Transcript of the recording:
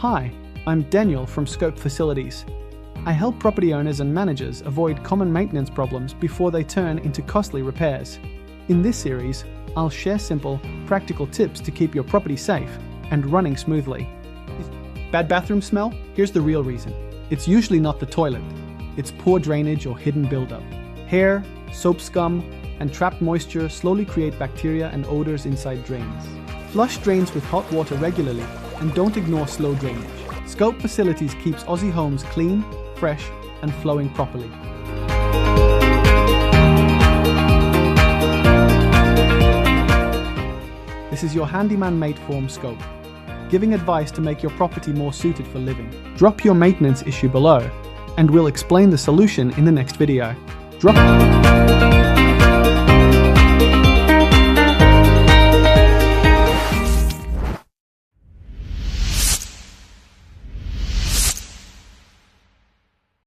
Hi, I'm Daniel from Scope Facilities. I help property owners and managers avoid common maintenance problems before they turn into costly repairs. In this series, I'll share simple, practical tips to keep your property safe and running smoothly. Bad bathroom smell? Here's the real reason. It's usually not the toilet. It's poor drainage or hidden buildup. Hair, soap scum, and trapped moisture slowly create bacteria and odors inside drains. Flush drains with hot water regularly and don't ignore slow drainage. Scope Facilities keeps Aussie homes clean, fresh, and flowing properly. This is your handyman mate from Scope, giving advice to make your property more suited for living. Drop your maintenance issue below, and we'll explain the solution in the next video. Drop